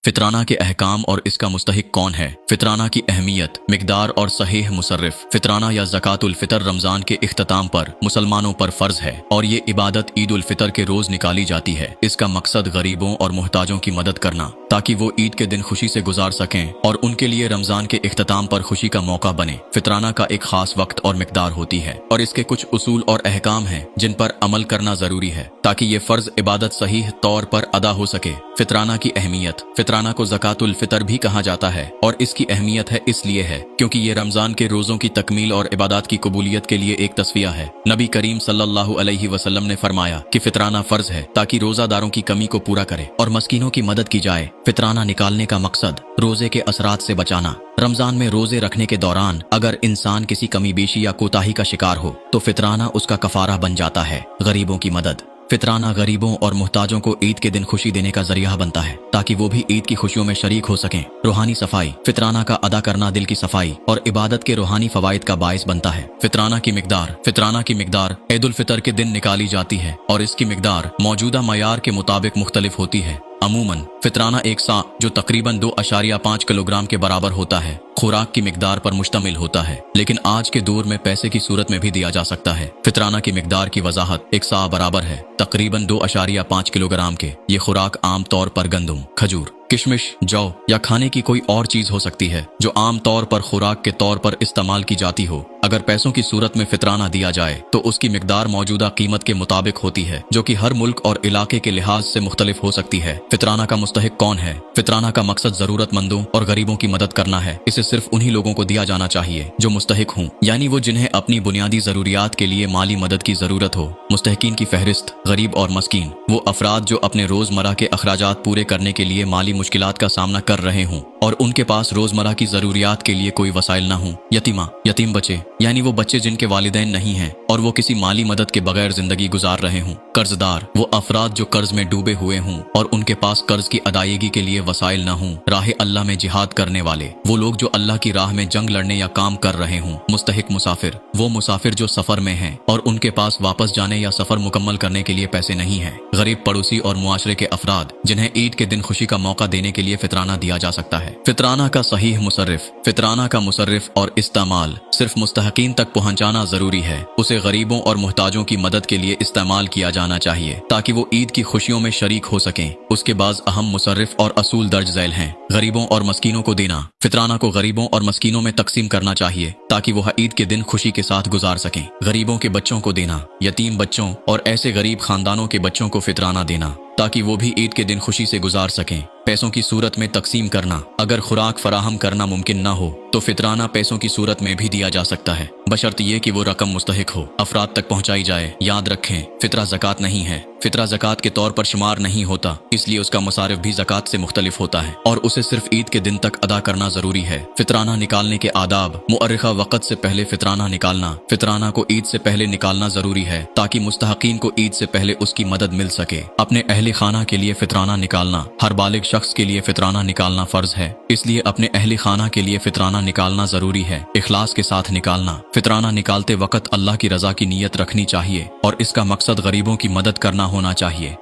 फितराना के अहकाम और इसका मुस्तहिक कौन है। फितराना की अहमियत, मिकदार और सहीह मुसर्रिफ। फितराना या ज़कातुल फ़ितर रमज़ान के इख्तिताम पर मुसलमानों पर फ़र्ज़ है और ये इबादत ईद उल फ़ितर के रोज़ निकाली जाती है। इसका मकसद गरीबों और मुहताजों की मदद करना ताकि वो ईद के दिन खुशी से गुजार सकें और उनके लिए रमज़ान के इख्तिताम पर खुशी का मौका बने। फितराना का एक खास वक्त और मिकदार होती है और इसके कुछ उसूल और अहकाम हैं जिन पर अमल करना ज़रूरी है ताकि ये फ़र्ज़ इबादत सहीह तौर पर अदा हो सके। फितराना की अहमियत। फितराना को ज़कातुल फ़ितर भी कहा जाता है और इसकी अहमियत है इसलिए है क्योंकि ये रमज़ान के रोज़ों की तकमील और इबादत की कबूलियत के लिए एक तस्वीया है। नबी करीम सल्लल्लाहु अलैहि वसल्लम ने फरमाया कि फितराना फ़र्ज़ है ताकि रोज़ादारों की कमी को पूरा करे और मस्कीनों की मदद की जाए। फितराना निकालने का मकसद रोज़े के असरात से बचाना। रमज़ान में रोज़े रखने के दौरान अगर इंसान किसी कमी बेशी या कोताही का शिकार हो तो फितराना उसका कफ़ारा बन जाता है। गरीबों की मदद। फितराना गरीबों और मुहताजों को ईद के दिन खुशी देने का जरिया बनता है ताकि वो भी ईद की खुशियों में शरीक हो सकें। रूहानी सफाई। फितराना का अदा करना दिल की सफाई और इबादत के रूहानी फवाइद का बाइस बनता है। फितराना की मिकदार। फितराना की मिकदार ईद उल फितर के दिन निकाली जाती है और इसकी मिकदार मौजूदा मयार के मुताबिक मुख्तलिफ होती है। अमूमन फितराना एक सा जो तकरीबन 2.5 किलोग्राम के बराबर होता है खुराक की मिकदार पर मुश्तमिल होता है, लेकिन आज के दौर में पैसे की सूरत में भी दिया जा सकता है। फितराना की मिकदार की वजाहत एक सा बराबर है तकरीबन 2.5 किलोग्राम के। ये खुराक आम तौर पर गंदम, खजूर, किशमिश, जौ या खाने की कोई और चीज हो सकती है जो आम तौर पर खुराक के तौर पर इस्तेमाल की जाती हो। अगर पैसों की सूरत में फितराना दिया जाए तो उसकी मिकदार मौजूदा कीमत के मुताबिक होती है जो कि हर मुल्क और इलाके के लिहाज से मुख्तलिफ हो सकती है। फितराना का मुस्तहिक कौन है। फितराना का मकसद जरूरतमंदों और गरीबों की मदद करना है। इसे सिर्फ उन्हीं लोगों को दिया जाना चाहिए जो मुस्तहिक हों, यानी वो जिन्हें अपनी बुनियादी जरूरियात के लिए माली मदद की जरूरत हो। मुस्तहिकीन की फहरिस्त। गरीब और मस्कीन वो अफराद जो अपने रोजमर्रा के अखराजात पूरे करने के लिए माली मुश्किलात का सामना कर रहे हों और उनके पास रोजमर्रा की जरूरियात के लिए कोई वसाइल न हो। यतीमा, यतीम बच्चे यानी वो बच्चे जिनके वालिदैन नहीं हैं और वो किसी माली मदद के बगैर जिंदगी गुजार रहे हों। कर्जदार वो अफराद जो कर्ज में डूबे हुए हों और उनके पास कर्ज की अदायगी के लिए वसाइल न हों। राह अल्लाह में जिहाद करने वाले वो लोग जो अल्लाह की राह में जंग लड़ने या काम कर रहे हों। मुस्तहिक मुसाफिर वो मुसाफिर जो सफर में हैं और उनके पास वापस जाने या सफर मुकम्मल करने के लिए पैसे नहीं हैं। गरीब पड़ोसी और मुआशरे के अफराद जिन्हें ईद के दिन खुशी का मौका देने के लिए फितराना दिया जा सकता है। फितराना का सहीह मुसर्रिफ। फितराना का मुसर्रिफ और इस्तेमाल सिर्फ मुस्तहकीन तक पहुंचाना जरूरी है। उसे गरीबों और मुहताजों की मदद के लिए इस्तेमाल किया जाना चाहिए ताकि वो ईद की खुशियों में शरीक हो सकें। उसके बाद अहम मुसर्रिफ और असूल दर्ज झैल हैं। गरीबों और मस्कीनों को देना। फितराना को गरीबों और मस्कीनों में तकसीम करना चाहिए ताकि वो ईद के दिन खुशी के साथ गुजार सकें। गरीबों के बच्चों को देना। यतीम बच्चों और ऐसे गरीब खानदानों के बच्चों को फितराना देना ताकि वो भी ईद के दिन खुशी से गुजार सकें। पैसों की सूरत में तकसीम करना। अगर खुराक फराहम करना मुमकिन ना हो तो फितराना पैसों की सूरत में भी दिया जा सकता है, बशर्त ये कि वो रकम मुस्तहिक हो, अफराद तक पहुंचाई जाए। याद रखें, फितरा ज़कात नहीं है। फितरा ज़कात के तौर पर शुमार नहीं होता, इसलिए उसका मुसारिफ भी ज़कात से मुख्तलिफ होता है और उसे सिर्फ ईद के दिन तक अदा करना जरूरी है। फितराना निकालने के आदाब। मुअर्रिखा वक़्त से पहले फितराना निकालना। फितराना को ईद से पहले निकालना जरूरी है ताकि मुस्तहकीन को ईद से पहले उसकी मदद मिल सके। अपने अहले खाना के लिए फितराना निकालना। हर बालिग शख्स के लिए फितराना निकालना फर्ज है, इसलिए अपने अहले खाना के लिए फितराना निकालना जरूरी है। इखलास के साथ निकालना। फितराना निकालते वक्त अल्लाह की रजा की नीयत रखनी चाहिए और इसका मकसद गरीबों की मदद करना होना चाहिए।